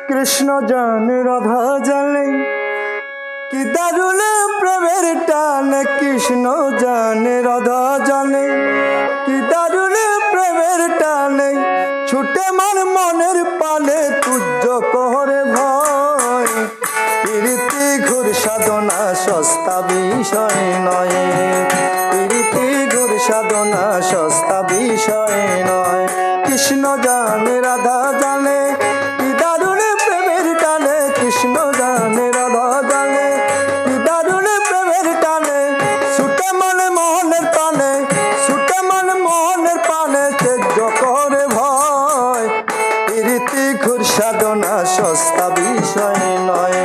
কৃষ্ণ জানে রাধা জানে কি দারুণ প্রেমের টানে। কৃষ্ণ জানে রাধা জানে কি দারুণ প্রেমের টানে। ছুটে মার মনের পানে তুজ্জ করে ভয়। প্রীতি ঘোর সাধনা সস্তা বিষয় নয়। প্রীতি ঘোর সাধনা সস্তা বিষয় নয়। কৃষ্ণ জানে রাধা জানে কি দারুণ প্রেমের টানে। কৃষ্ণ জানে রাধা জানে কি দারুণ প্রেমের টানে। ছুটে মনে মোহনের পানে ছুটে মনে মোহনের পানে তেজ্য করে ভয়। প্রীতি ঘোর সাধনা সস্তা বিষয় নয়।